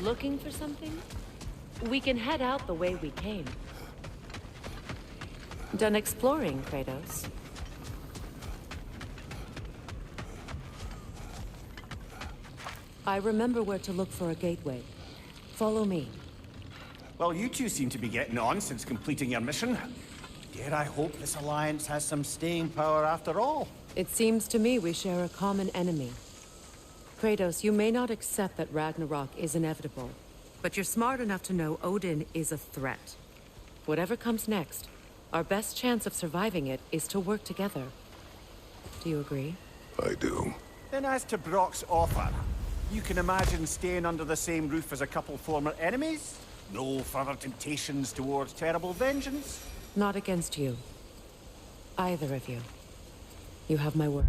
Looking for something? We can head out the way we came. Done exploring, Kratos? I remember where to look for a gateway. Follow me. Well, you two seem to be getting on since completing your mission. Dare I hope this alliance has some staying power after all? It seems to me we share a common enemy. Kratos, you may not accept that Ragnarok is inevitable, but you're smart enough to know Odin is a threat. Whatever comes next, our best chance of surviving it is to work together. Do you agree? I do. Then as to Brock's offer, you can imagine staying under the same roof as a couple former enemies? No further temptations towards terrible vengeance? Not against you. Either of you. You have my word.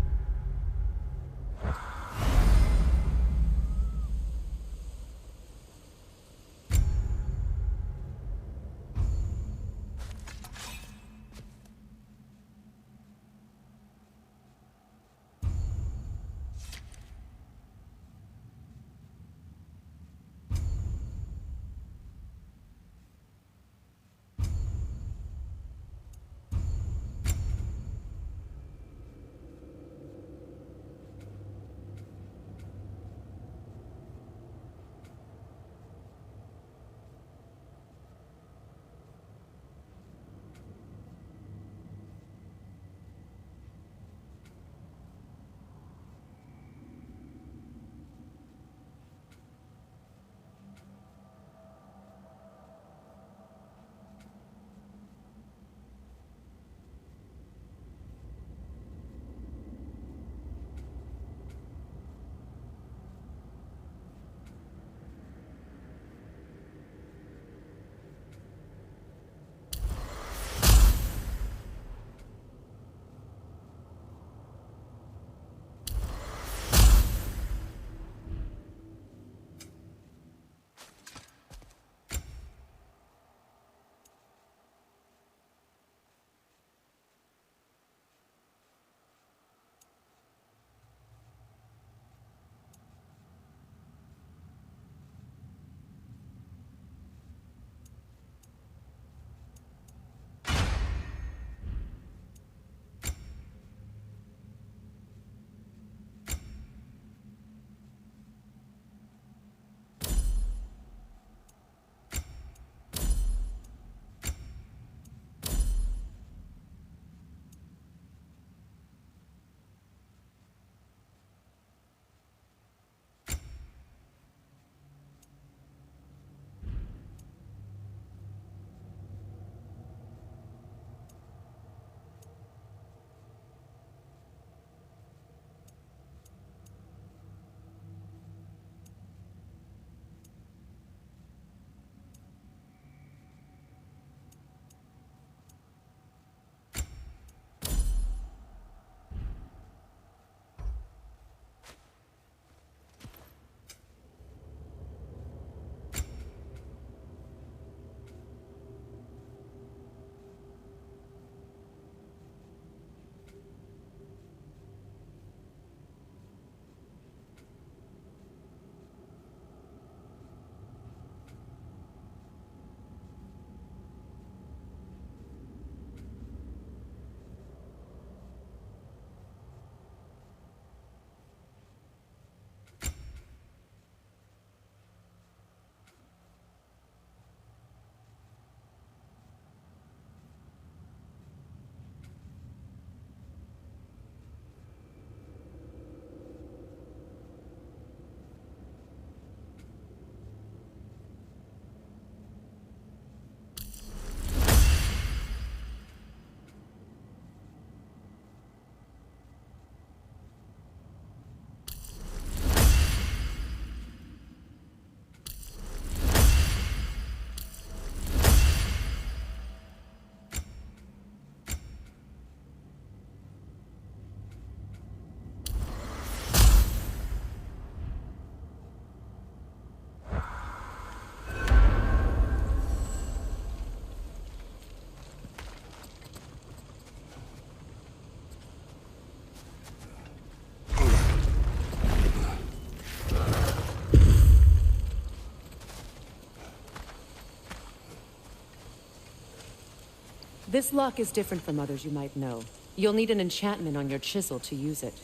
This lock is different from others you might know. You'll need an enchantment on your chisel to use it.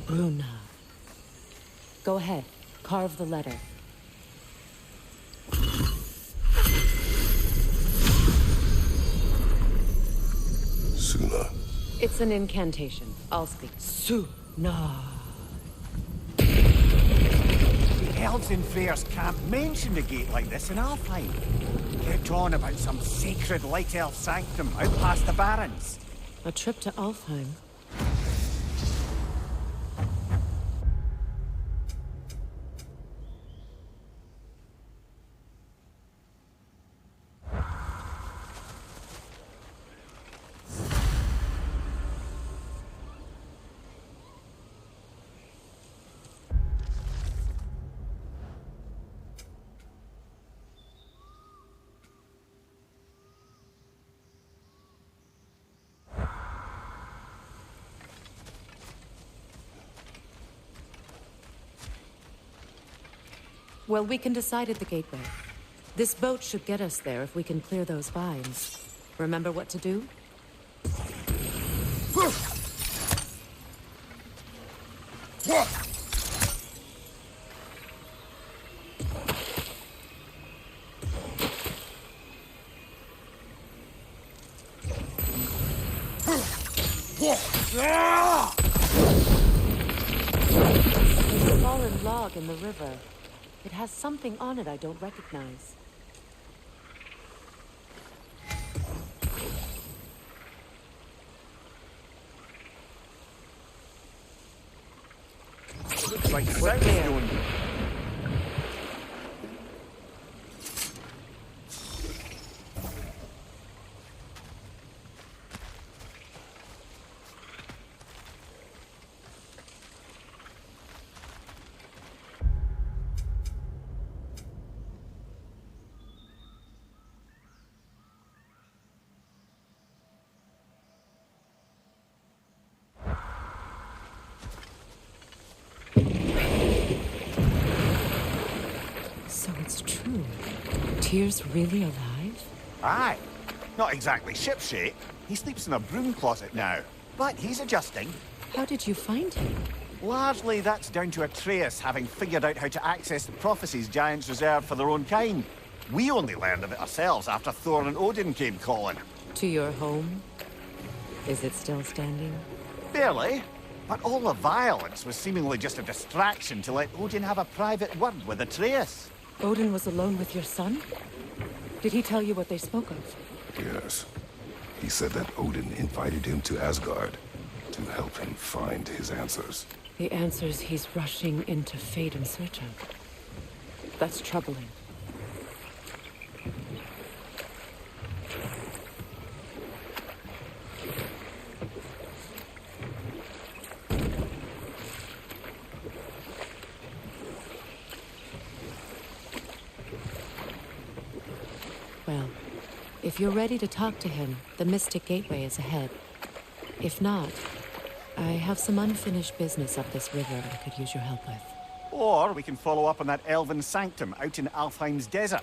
Bruna. Go ahead. Carve the letter. Suna. It's an incantation. I'll speak. Suna. The elves in Freyr's can't mention a gate like this in Alfheim. Kept on about some sacred light elf sanctum out past the barrens. A trip to Alfheim. Well, we can decide at the gateway. This boat should get us there if we can clear those vines. Remember what to do? There's a fallen log in the river. It has something on it I don't recognize. Looks like We're clear. Soundstone. So it's true. Tyr's really alive? Aye. Not exactly shipshape. He sleeps in a broom closet now. But he's adjusting. How did you find him? Largely, that's down to Atreus having figured out how to access the prophecies giants reserved for their own kind. We only learned of it ourselves after Thor and Odin came calling. To your home? Is it still standing? Barely. But all the violence was seemingly just a distraction to let Odin have a private word with Atreus. Odin was alone with your son? Did he tell you what they spoke of? Yes. He said that Odin invited him to Asgard to help him find his answers. The answers he's rushing into fate in search of. That's troubling. Well, if you're ready to talk to him, the Mystic Gateway is ahead. If not, I have some unfinished business up this river I could use your help with. Or we can follow up on that elven sanctum out in Alfheim's desert.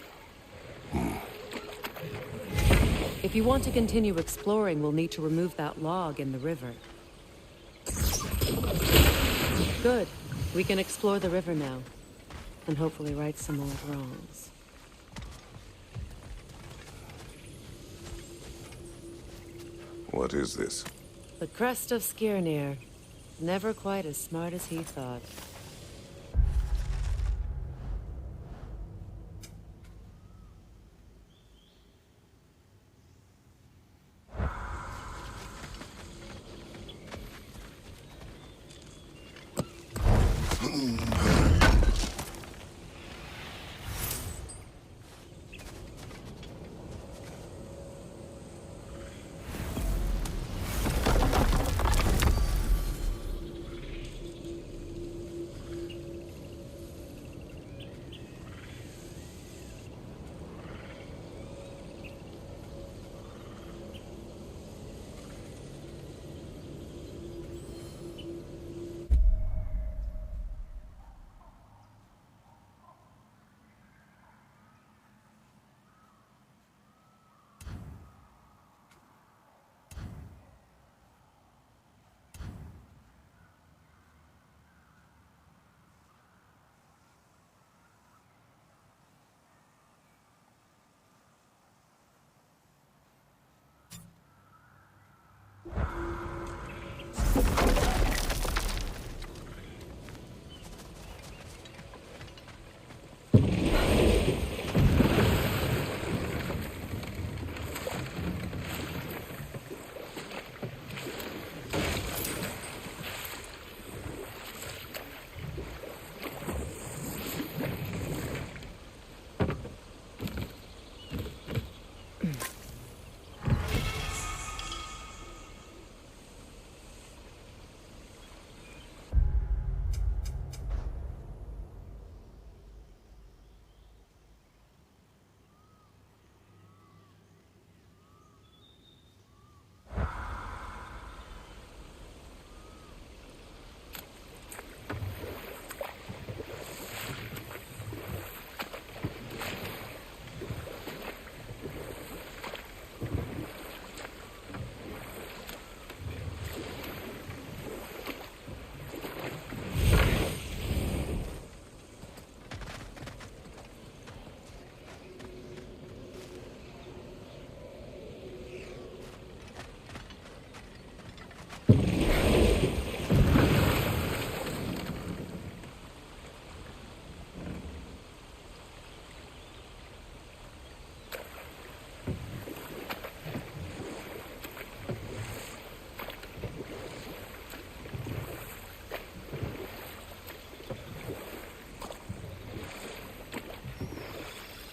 If you want to continue exploring, we'll need to remove that log in the river. Good. We can explore the river now. And hopefully right some old wrongs. What is this? The crest of Skirnir. Never quite as smart as he thought.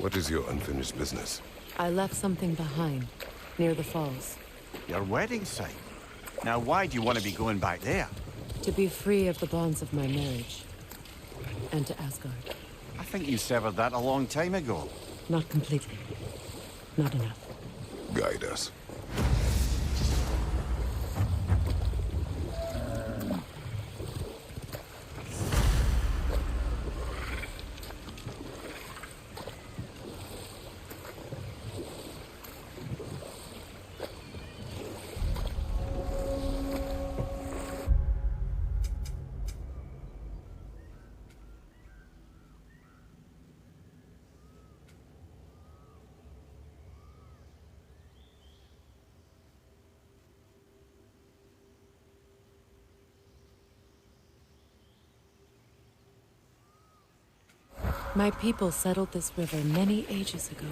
What is your unfinished business? I left something behind, near the falls. Your wedding site. Now, why do you want to be going back there? To be free of the bonds of my marriage. And to Asgard. I think you severed that a long time ago. Not completely. Not enough. Guide us. My people settled this river many ages ago.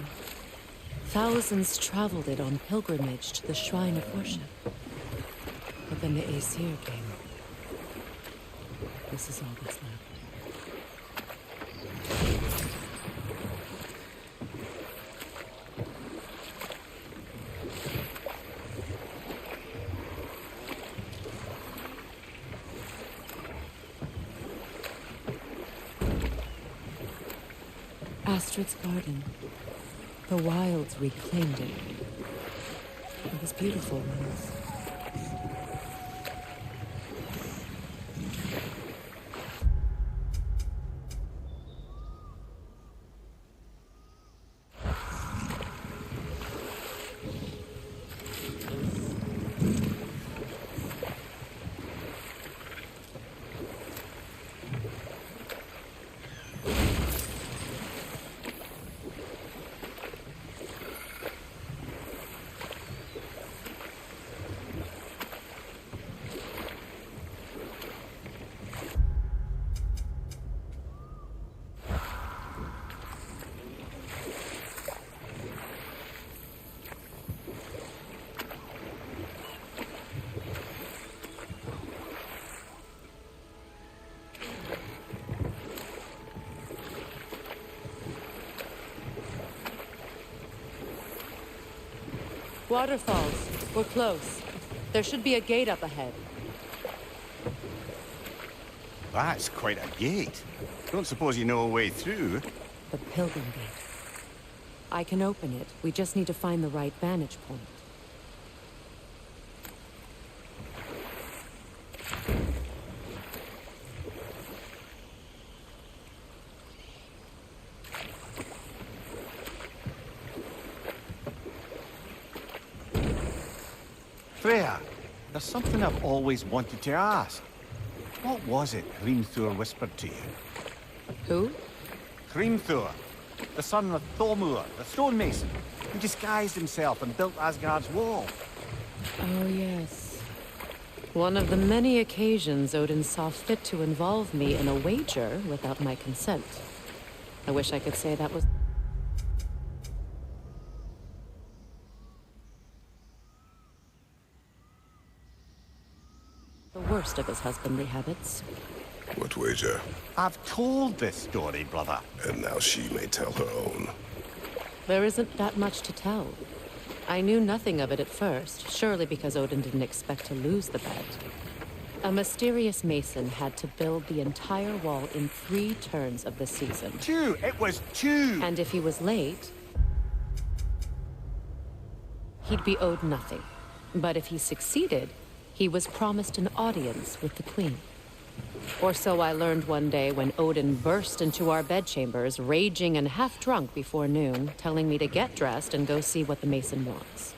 Thousands traveled it on pilgrimage to the shrine of worship. But then the Aesir came. This is all that's left. Astrid's garden. The wilds reclaimed it. It was beautiful once. Waterfalls. We're close. There should be a gate up ahead. That's quite a gate. Don't suppose you know a way through? The Pilgrim Gate. I can open it. We just need to find the right vantage point. Freya, there's something I've always wanted to ask. What was it Hrimthur whispered to you? Who? Hrimthur, the son of Thormur, the stonemason, who disguised himself and built Asgard's wall. Oh, yes. One of the many occasions Odin saw fit to involve me in a wager without my consent. I wish I could say that was... the worst of his husbandly habits. What wager? I've told this story, brother. And now she may tell her own. There isn't that much to tell. I knew nothing of it at first, surely because Odin didn't expect to lose the bet. A mysterious mason had to build the entire wall in 3 turns of the season. 2! It was 2! And if he was late, he'd be owed nothing. But if he succeeded, he was promised an audience with the queen. Or so I learned one day when Odin burst into our bedchambers, raging and half-drunk before noon, telling me to get dressed and go see what the mason wants.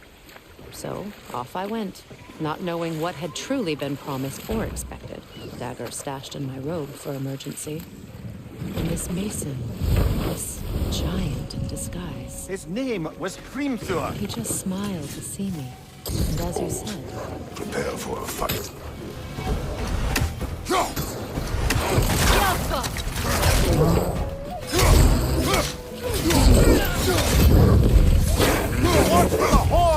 So, off I went, not knowing what had truly been promised or expected. Dagger stashed in my robe for emergency. And this mason, this giant in disguise. His name was Hrimthur. He just smiled to see me. And as you said... prepare for a fight. One for the horse!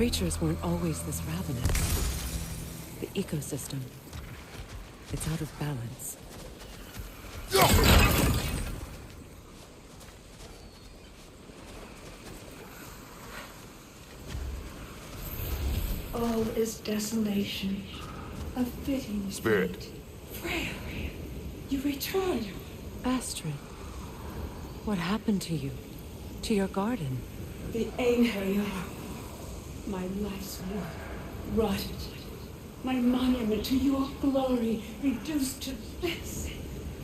creatures weren't always this ravenous. The ecosystem, it's out of balance. All is desolation, a fitting Spirit. fate. Freya, you return. Astrid, what happened to you? To your garden? The Einherjar. My life's work rotted. My monument to your glory reduced to this.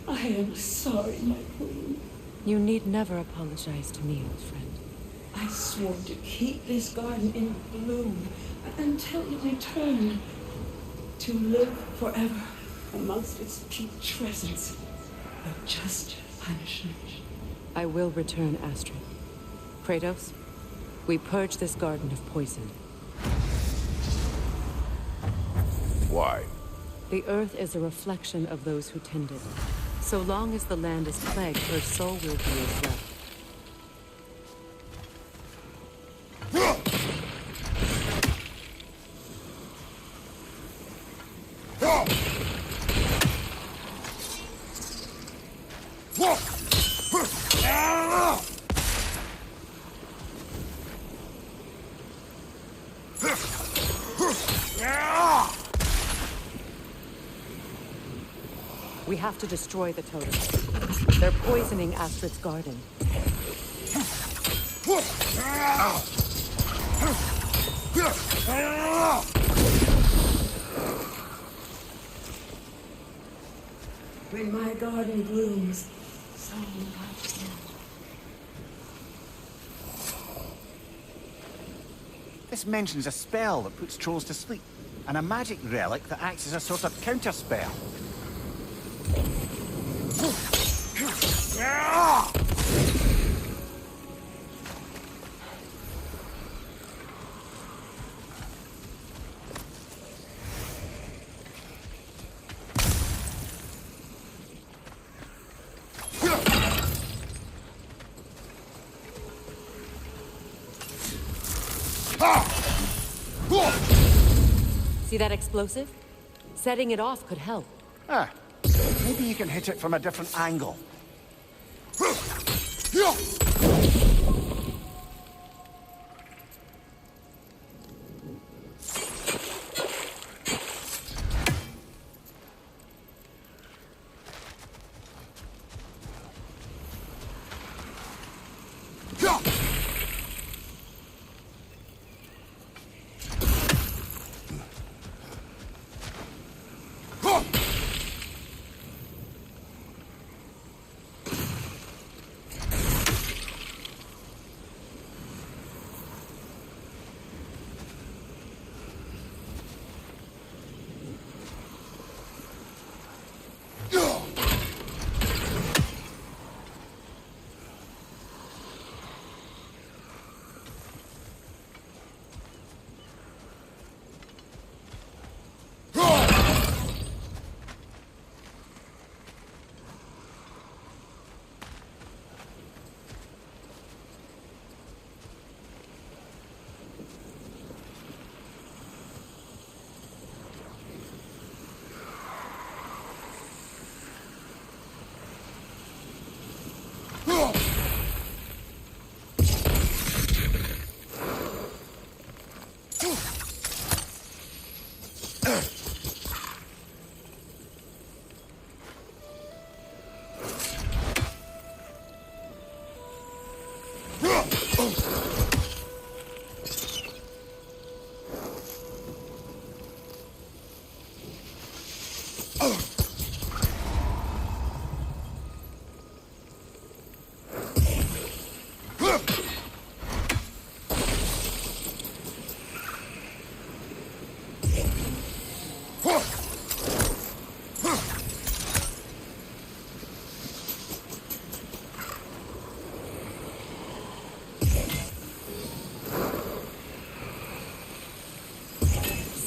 I am sorry, my queen. You need never apologize to me, old friend. I swore to keep this garden in bloom until you return. To live forever amongst its putrescence. A just punishment. I will return, Astrid. Kratos, we purge this garden of poison. Why? The earth is a reflection of those who tend it. So long as the land is plagued, her soul will be as left. We have to destroy the totems. They're poisoning Astrid's garden. When my garden blooms, so much more. This mentions a spell that puts trolls to sleep, and a magic relic that acts as a sort of counterspell. See that explosive? Setting it off could help. Ah, maybe you can hit it from a different angle.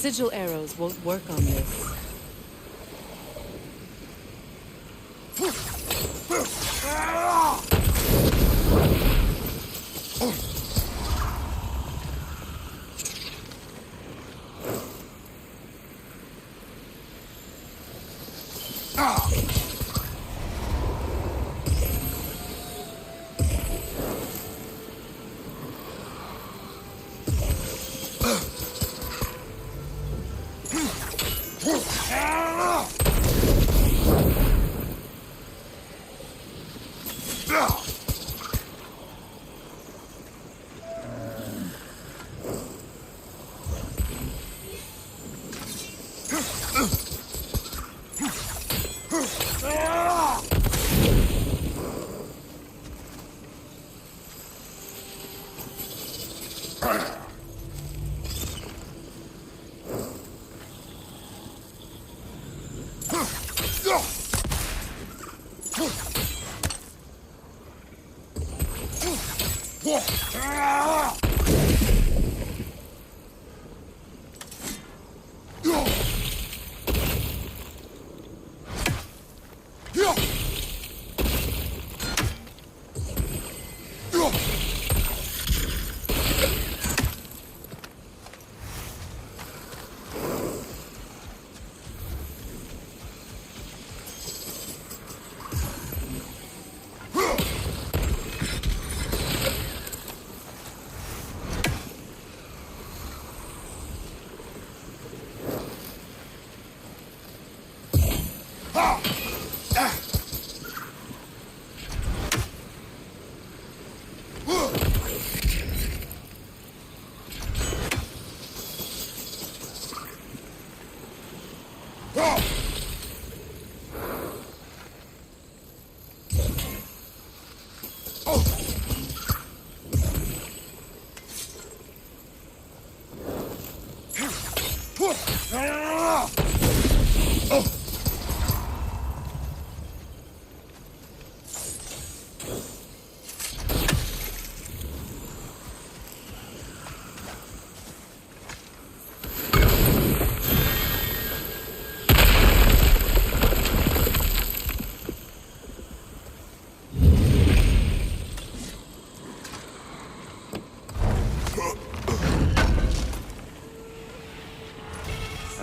Sigil arrows won't work on this.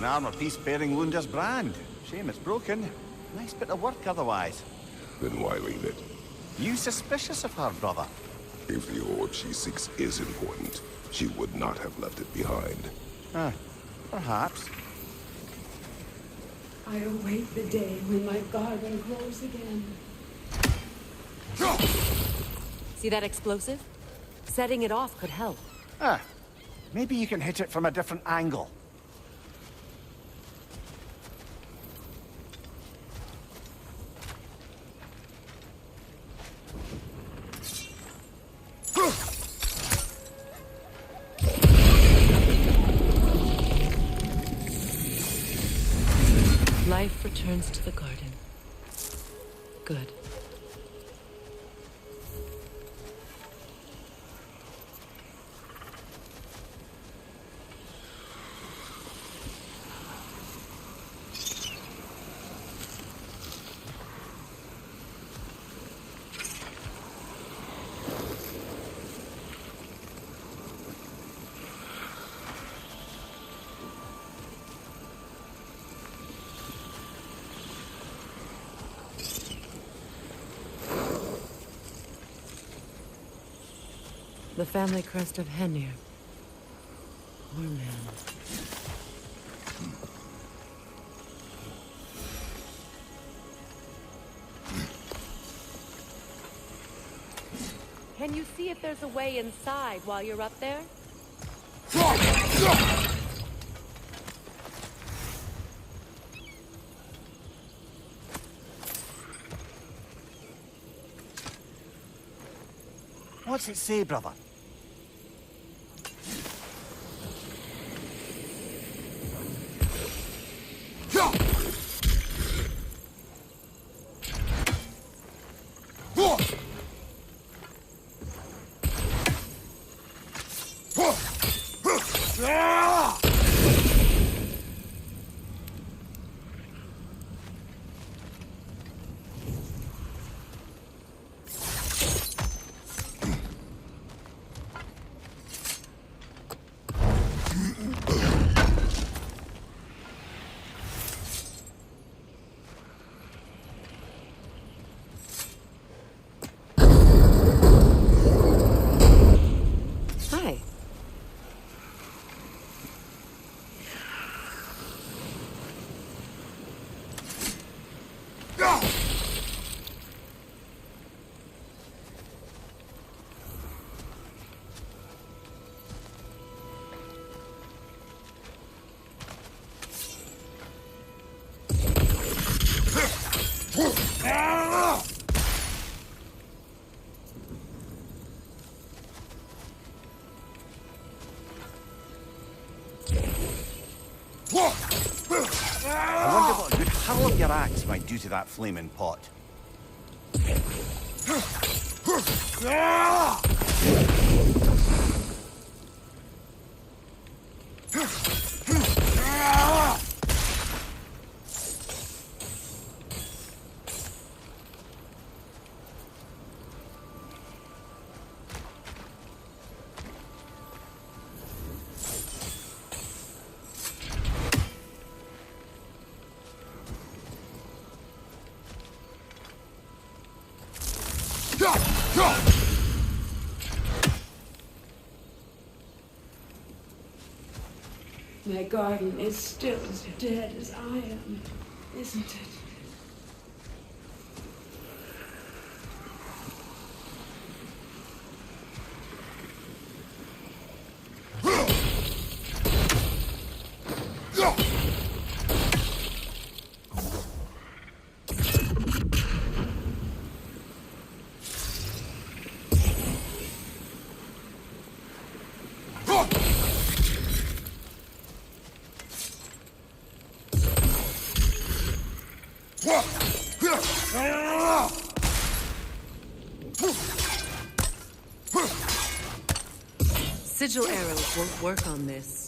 An armor piece bearing Lunda's brand. Shame it's broken. Nice bit of work otherwise. Then why leave it? You suspicious of her, brother? If the orb she seeks is important, she would not have left it behind. Perhaps. I await the day when my garden grows again. See that explosive? Setting it off could help. Maybe you can hit it from a different angle. Life returns to the garden. Good. The family crest of Henir. Poor man. Can you see if there's a way inside while you're up there? What's it say, brother? axe might do to that flaming pot. My garden is still as dead as I am, isn't it? Sigil arrows won't work on this.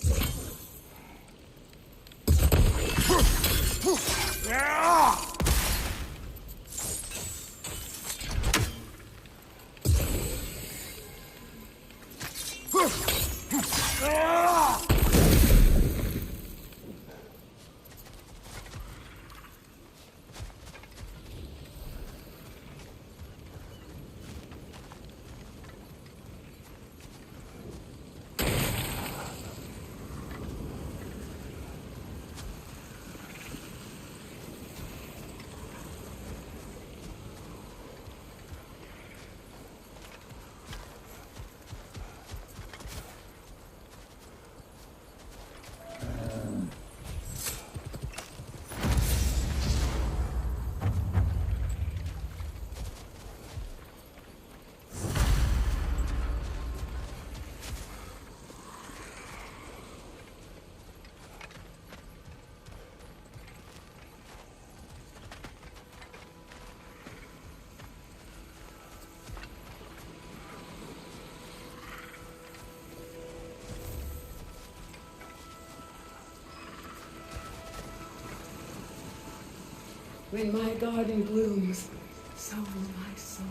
When my garden blooms, so will my soul.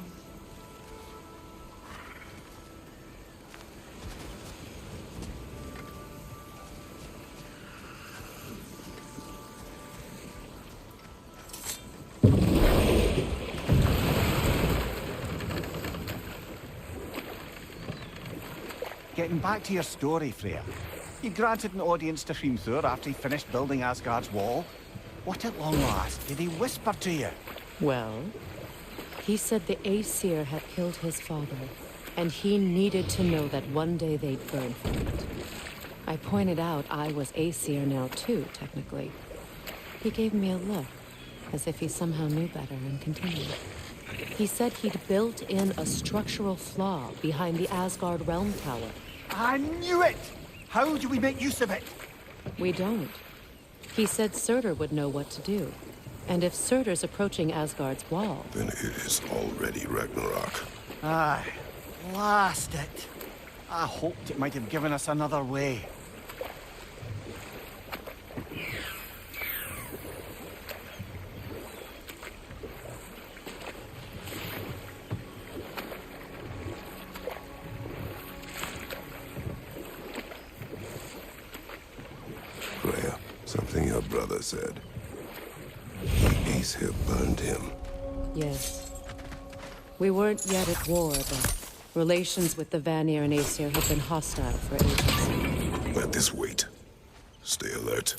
Getting back to your story, Freya. You granted an audience to Hrimthur after he finished building Asgard's wall. What at long last did he whisper to you? Well, he said the Aesir had killed his father, and he needed to know that one day they'd burn for it. I pointed out I was Aesir now too, technically. He gave me a look, as if he somehow knew better, and continued. He said he'd built in a structural flaw behind the Asgard Realm Tower. I knew it! How do we make use of it? We don't. He said Surtur would know what to do. And if Surtur's approaching Asgard's wall... Then it is already Ragnarok. Aye. Blast it. I hoped it might have given us another way. Freya, something your brother said. The Aesir burned him. Yes. We weren't yet at war, but relations with the Vanir and Aesir have been hostile for ages. Let this wait. Stay alert.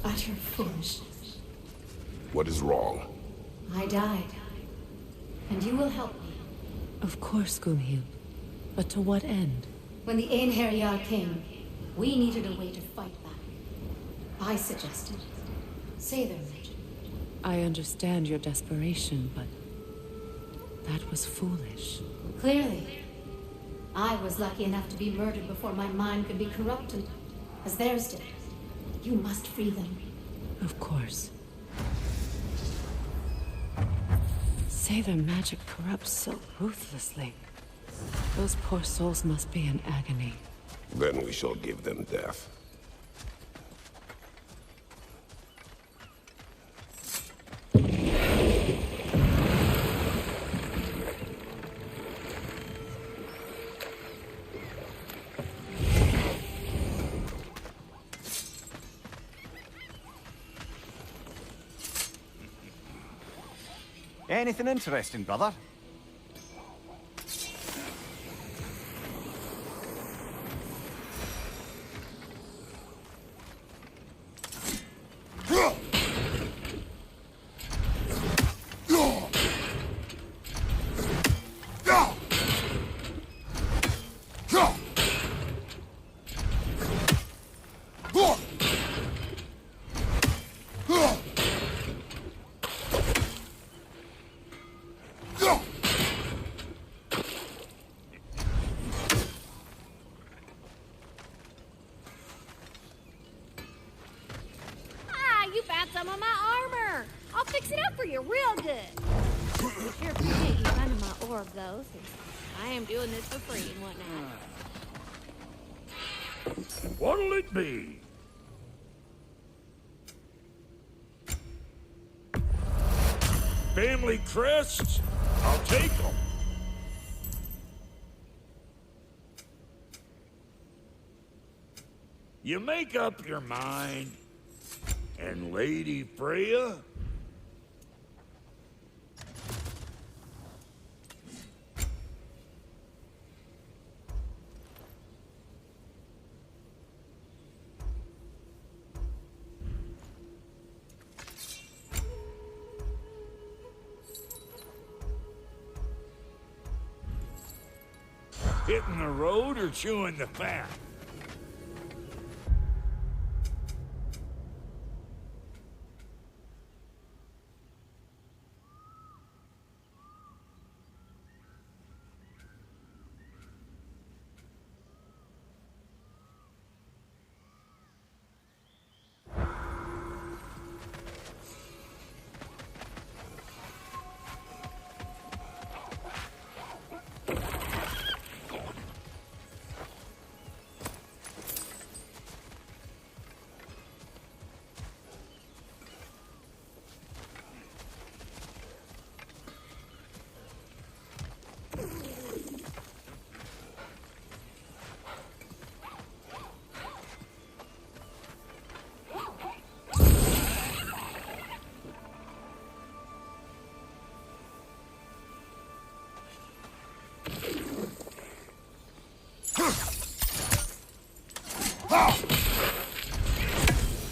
Utter foolishness. What is wrong? I died. And you will help me. Of course, Gunhild. But to what end? When the Einherjar came, we needed a way to fight back. I suggested, say their legend. I understand your desperation, but that was foolish. Clearly. I was lucky enough to be murdered before my mind could be corrupted, as theirs did. You must free them. Of course. Say their magic corrupts so ruthlessly. Those poor souls must be in agony. Then we shall give them death. Anything interesting, brother? You found some of my armor. I'll fix it up for you real good. Sure appreciate you finding my orb, though, since I am doing this for free and whatnot. What'll it be? Family crests? I'll take them. You make up your mind, and Lady Freya? Hitting the road or chewing the fat?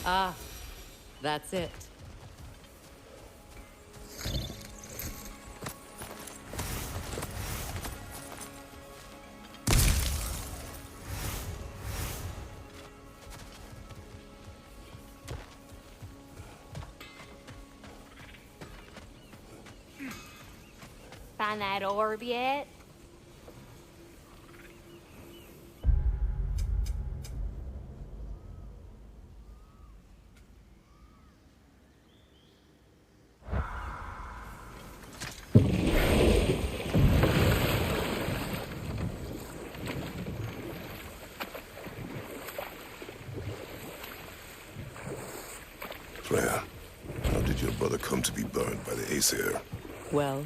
Ah, that's it. Find that orb yet? Freya, how did your brother come to be burned by the Aesir? Well,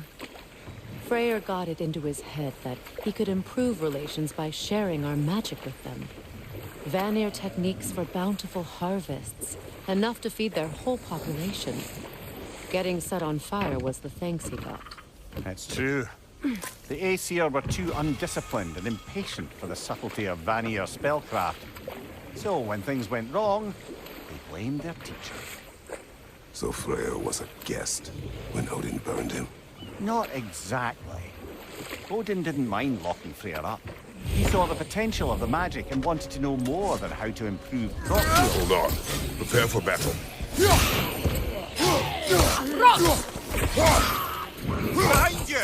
Freyr got it into his head that he could improve relations by sharing our magic with them. Vanir techniques for bountiful harvests, enough to feed their whole population. Getting set on fire was the thanks he got. That's true. The Aesir were too undisciplined and impatient for the subtlety of Vanir spellcraft. So when things went wrong, they blamed their teacher. So Freya was a guest when Odin burned him? Not exactly. Odin didn't mind locking Freyr up. He saw the potential of the magic and wanted to know more than how to improve crop yield. Hold on. Prepare for battle. Behind you!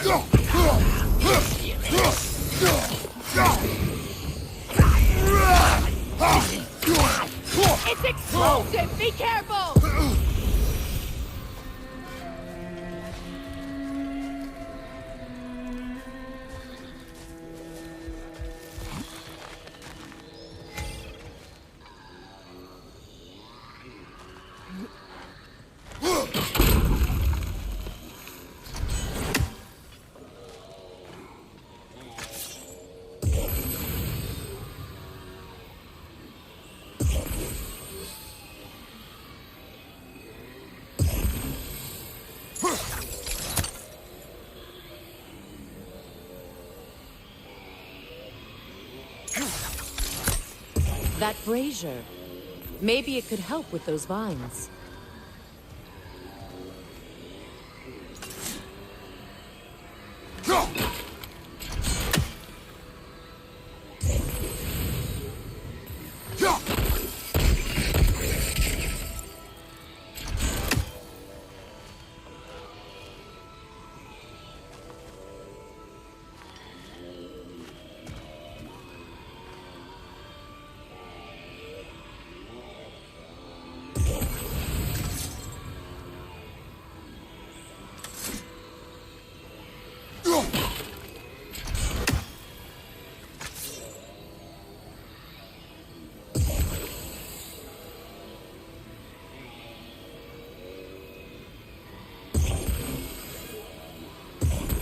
It's explosive! Be careful! That brazier. Maybe it could help with those vines.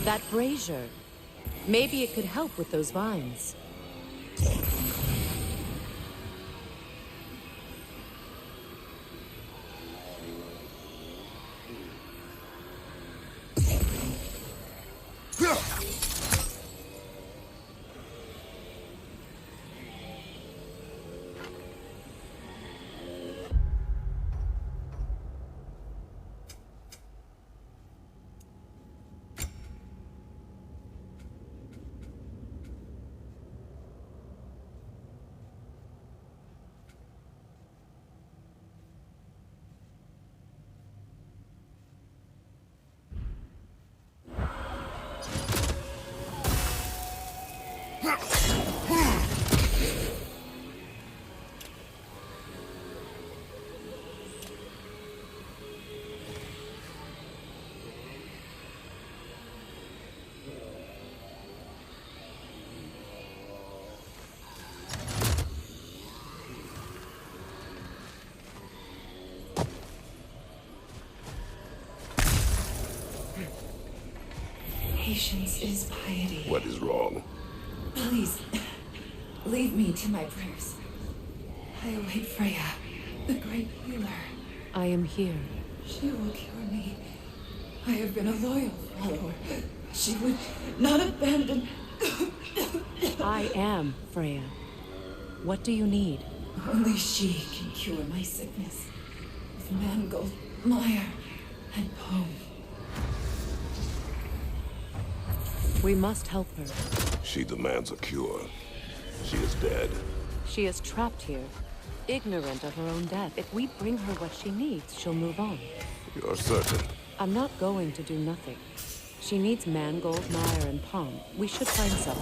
That brazier. Maybe it could help with those vines. patience is piety. What is wrong? Please, leave me to my prayers. I await Freya, the great healer. I am here. She will cure me. I have been a loyal follower. She would not abandon... I am Freya. What do you need? Only she can cure my sickness. With mangold, mire, and poem. We must help her. She demands a cure. She is dead. She is trapped here, ignorant of her own death. If we bring her what she needs, she'll move on. You're certain? I'm not going to do nothing. She needs mangold, mire, and palm. We should find some.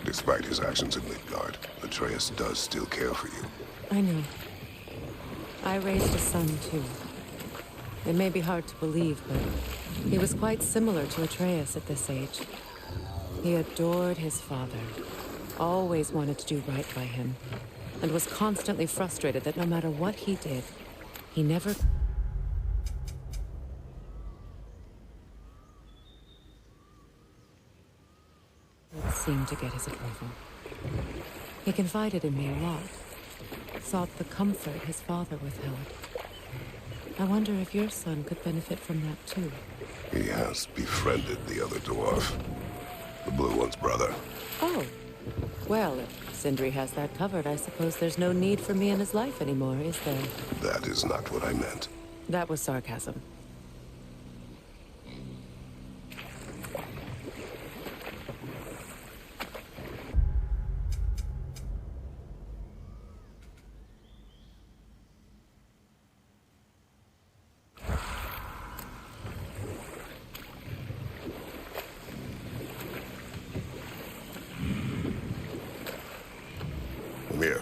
Despite his actions in Midgard, Atreus does still care for you. I know. I raised a son, too. It may be hard to believe, but he was quite similar to Atreus at this age. He adored his father, always wanted to do right by him, and was constantly frustrated that no matter what he did, he never... seemed to get his approval. He confided in me a lot, sought the comfort his father withheld. I wonder if your son could benefit from that too. He has befriended the other dwarf. The blue one's brother. Oh. Well, if Sindri has that covered, I suppose there's no need for me in his life anymore, is there? That is not what I meant. That was sarcasm. Mimir,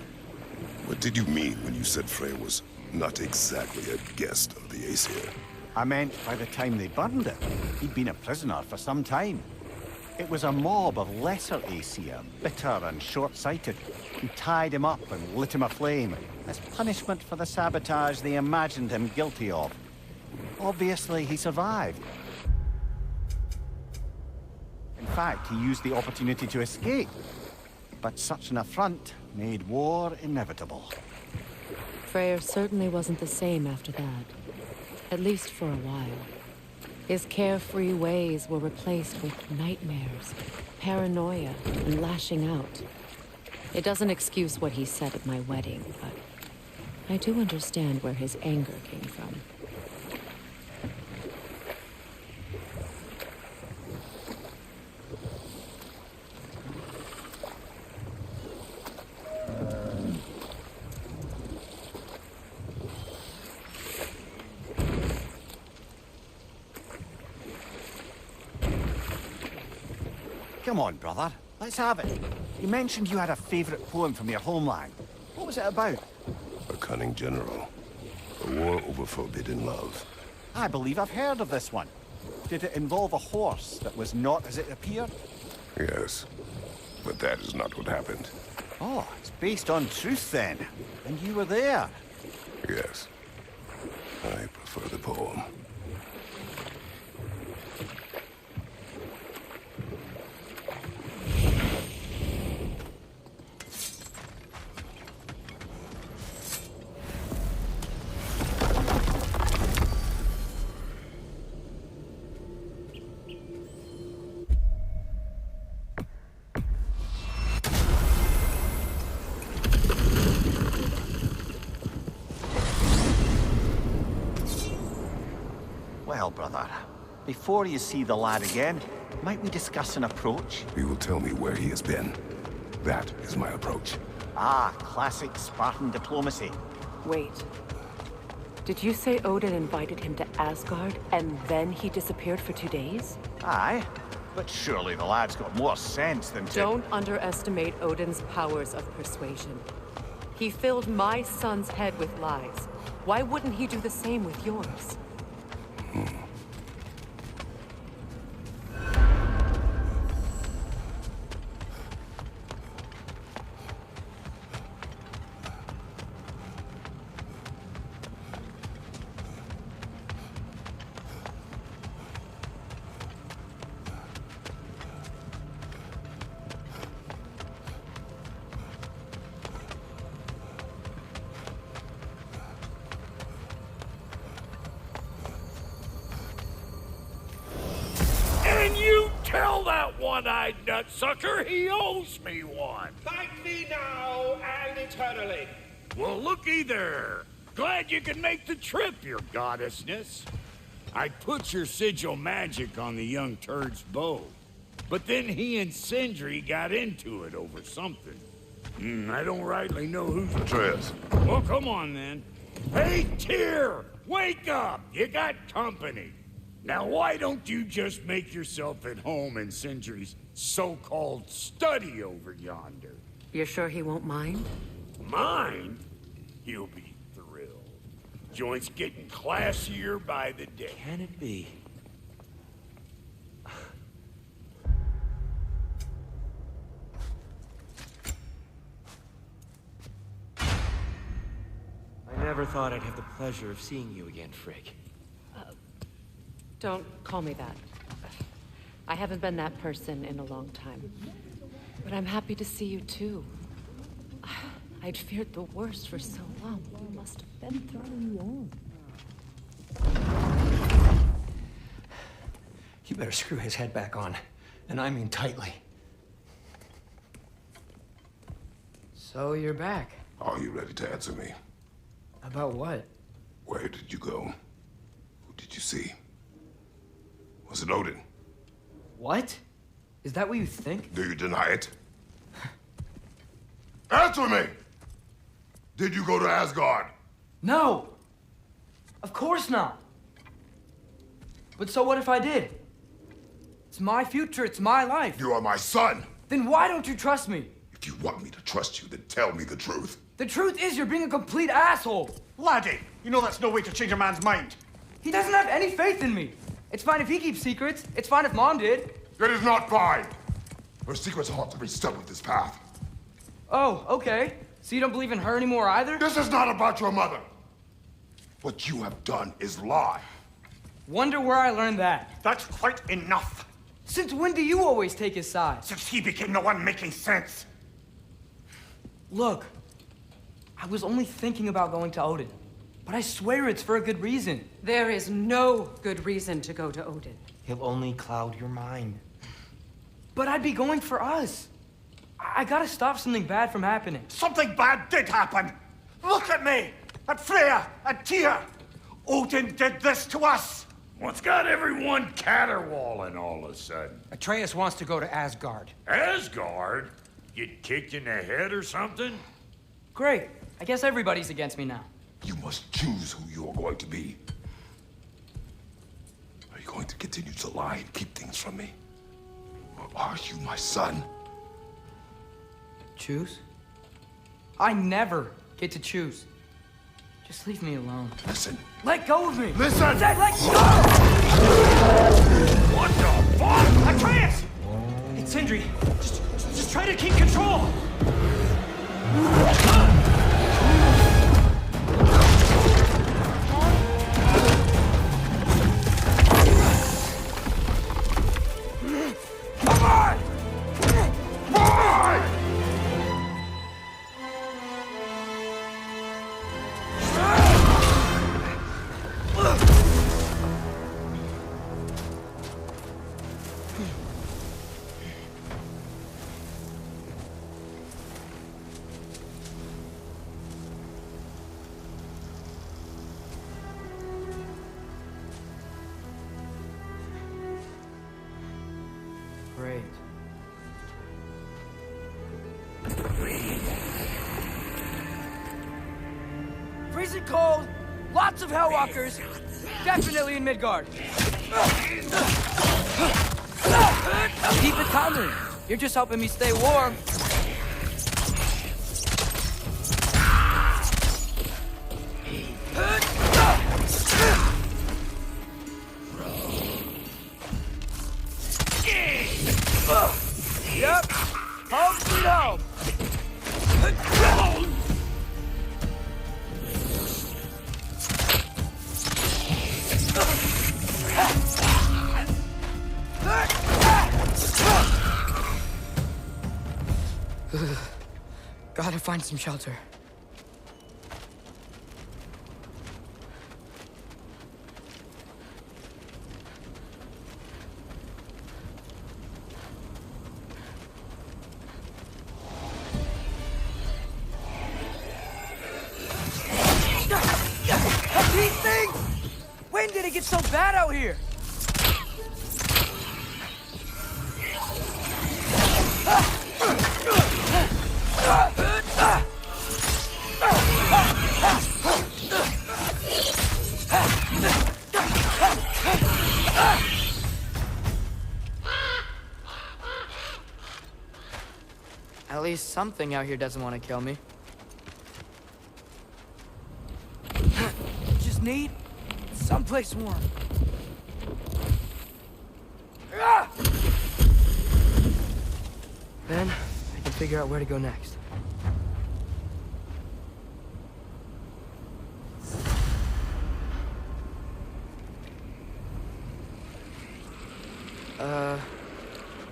what did you mean when you said Freya was not exactly a guest of the Aesir? I meant by the time they burned it, he'd been a prisoner for some time. It was a mob of lesser Aesir, bitter and short-sighted, who tied him up and lit him aflame as punishment for the sabotage they imagined him guilty of. Obviously, he survived. In fact, he used the opportunity to escape. But such an affront made war inevitable. Freyr certainly wasn't the same after that. At least for a while. His carefree ways were replaced with nightmares, paranoia, and lashing out. It doesn't excuse what he said at my wedding, but I do understand where his anger came from. Come on, brother. Let's have it. You mentioned you had a favorite poem from your homeland. What was it about? A cunning general. A war over forbidden love. I believe I've heard of this one. Did it involve a horse that was not as it appeared? Yes, but that is not what happened. Oh, it's based on truth then. And you were there. Yes. I prefer the poem. Well, brother, Before you see the lad again, might we discuss an approach? He will tell me where he has been. That is my approach. Ah, classic Spartan diplomacy. Wait. Did you say Odin invited him to Asgard, and then he disappeared for 2 days? Aye, but surely the lad's got more sense than to... Don't underestimate Odin's powers of persuasion. He filled my son's head with lies. Why wouldn't he do the same with yours? Tell that one-eyed nutsucker he owes me one. Thank me now and eternally. Well, looky there. Glad you can make the trip, your goddessness. I put your sigil magic on the young turd's bow, but then he and Sindri got into it over something. I don't rightly know who's... Atreus. Well, come on, then. Hey, Tyr! Wake up! You got company. Now, why don't you just make yourself at home in Sindri's so-called study over yonder? You're sure he won't mind? Mind? He'll be thrilled. Joint's getting classier by the day. Can it be? I never thought I'd have the pleasure of seeing you again, Frigg. Don't call me that. I haven't been that person in a long time. But I'm happy to see you too. I'd feared the worst for so long. You must have been throwing you on. You better screw his head back on. And I mean tightly. So you're back. Are you ready to answer me? About what? Where did you go? Who did you see? Was it Odin? What? Is that what you think? Do you deny it? Answer me! Did you go to Asgard? No! Of course not! But so what if I did? It's my future, it's my life. You are my son! Then why don't you trust me? If you want me to trust you, then tell me the truth. The truth is you're being a complete asshole! Laddie, you know that's no way to change a man's mind. He doesn't have any faith in me! It's fine if he keeps secrets. It's fine if Mom did. It is not fine! Her secrets haunt every step of this path. Oh, okay. So you don't believe in her anymore either? This is not about your mother! What you have done is lie. Wonder where I learned that. That's quite enough. Since when do you always take his side? Since he became the one making sense. Look, I was only thinking about going to Odin. But I swear it's for a good reason. There is no good reason to go to Odin. He'll only cloud your mind. But I'd be going for us. I gotta stop something bad from happening. Something bad did happen. Look at me, at Freya, at Tyr. Odin did this to us. What's got everyone caterwauling all of a sudden? Atreus wants to go to Asgard. Asgard? Get kicked in the head or something? Great. I guess everybody's against me now. You must choose who you are going to be. Are you going to continue to lie and keep things from me? Or are you my son? Choose? I never get to choose. Just leave me alone. Listen. Let go of me! Listen! Dad, let go! What the fuck? Atreus! It's Sindri. Just try to keep control! Come on! Boy! cold, lots of Hellwalkers, definitely in Midgard. Keep it coming. You're just helping me stay warm. Yep. Home sweet home. Gotta find some shelter. These things! When did it get so bad out here? At least something out here doesn't want to kill me. Just need someplace warm. Then I can figure out where to go next.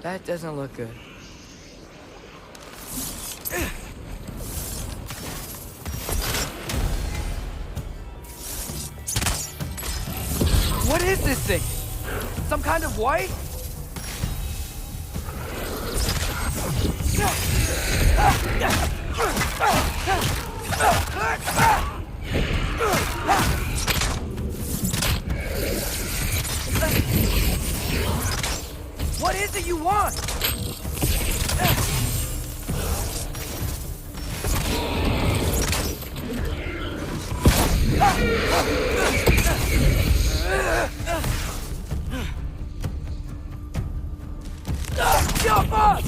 That doesn't look good. What is this thing? Some kind of white? What is it you want? Jump up!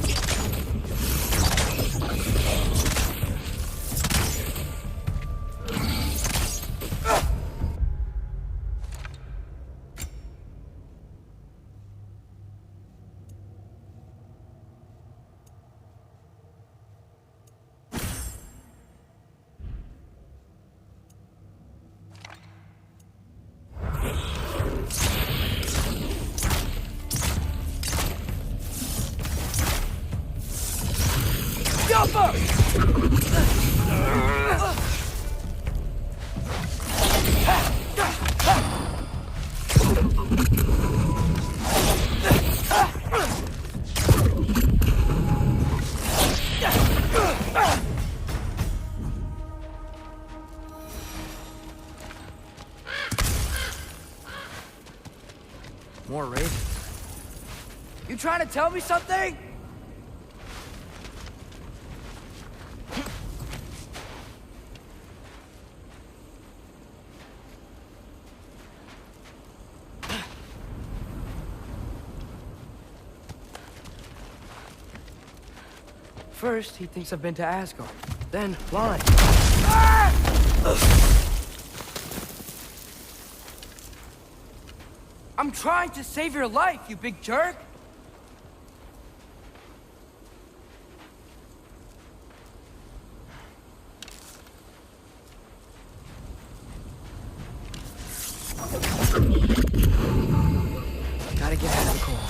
More ravens. You trying to tell me something? First, he thinks I've been to Asgard. Then, lying. I'm trying to save your life, you big jerk! Gotta get out of the cold.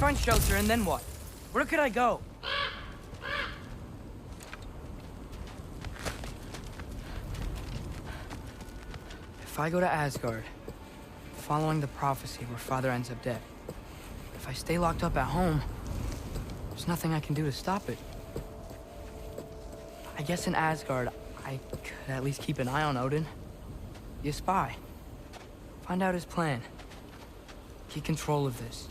find shelter, and then what? Where could I go? If I go to Asgard, following the prophecy where Father ends up dead, if I stay locked up at home, there's nothing I can do to stop it. I guess in Asgard, I could at least keep an eye on Odin. Be a spy. Find out his plan. Keep control of this.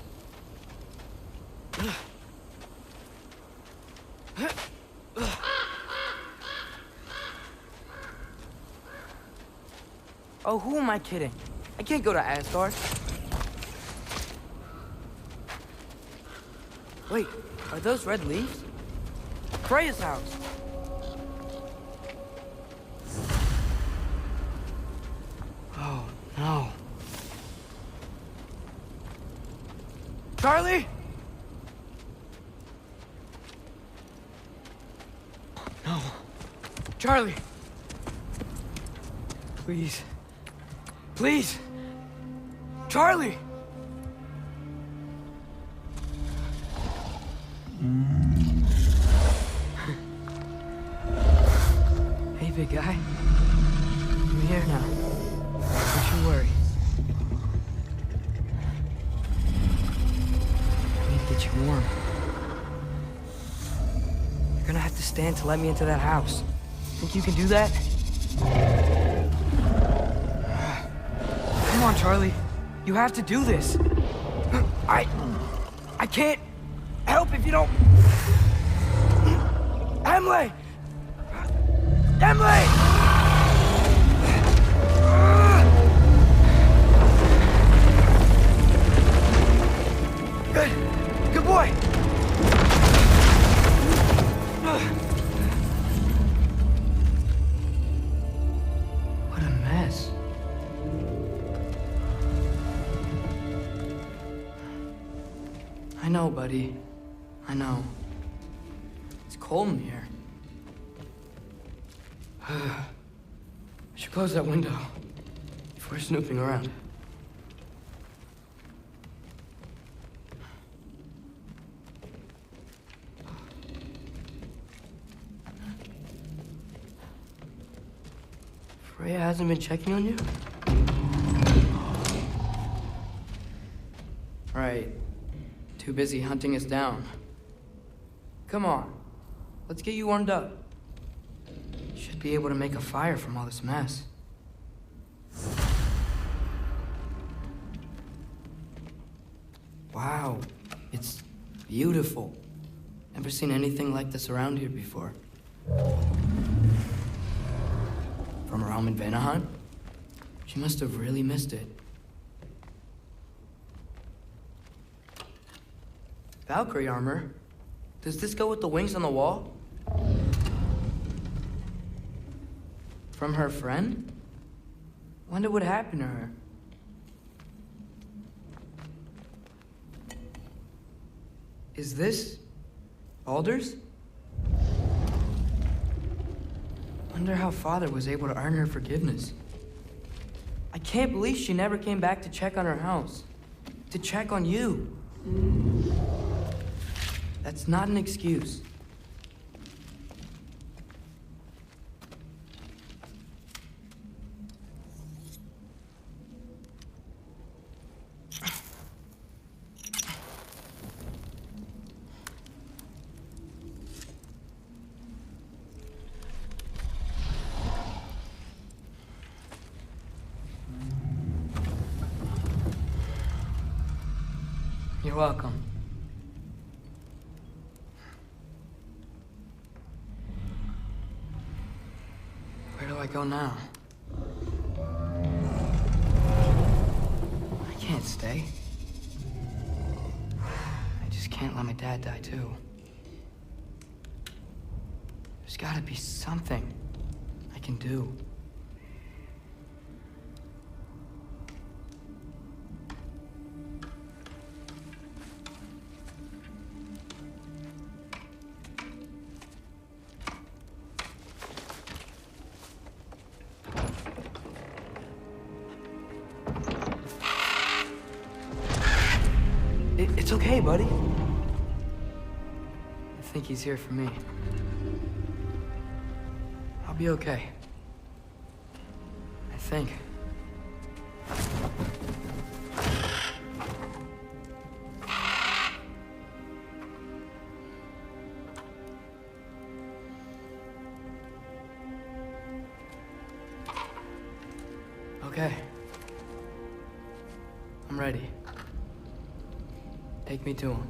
Oh, who am I kidding? I can't go to Asgard. Wait, are those red leaves? Freya's house. Oh, no. Charlie? No. Charlie! Please. Please! Charlie! Hey, big guy. I'm here now. Don't you worry. I need to get you warm. You're gonna have to stand to let me into that house. Think you can do that? Come on, Charlie. You have to do this. I can't help if you don't... Emily! Emily! Good boy! What a mess. I know, buddy. I know. It's cold in here. I should close that window before snooping around. Freya hasn't been checking on you? Right. Too busy hunting us down. Come on. Let's get you warmed up. Should be able to make a fire from all this mess. Wow. It's beautiful. Never seen anything like this around here before. From her home in Vanaheim? She must have really missed it. Valkyrie armor? Does this go with the wings on the wall? From her friend? Wonder what happened to her. Is this Baldur's? Wonder how Father was able to earn her forgiveness. I can't believe she never came back to check on her house. To check on you. That's not an excuse. You're welcome. Where do I go now? I can't stay. I just can't let my dad die too. There's gotta be something I can do. It's okay, buddy. I think he's here for me. I'll be okay. I think. Okay. I'm ready. Take me to him.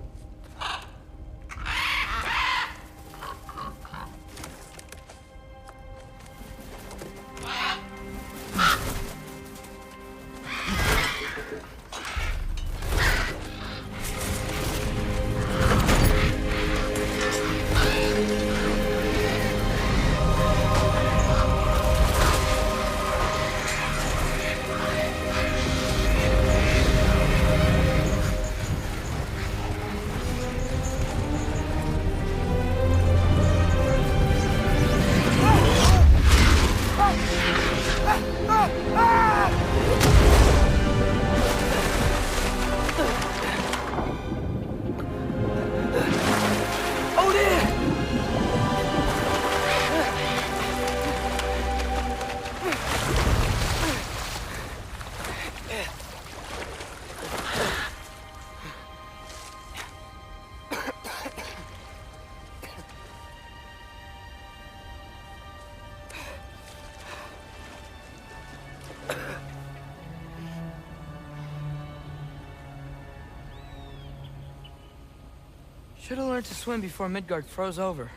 Should have learned to swim before Midgard froze over.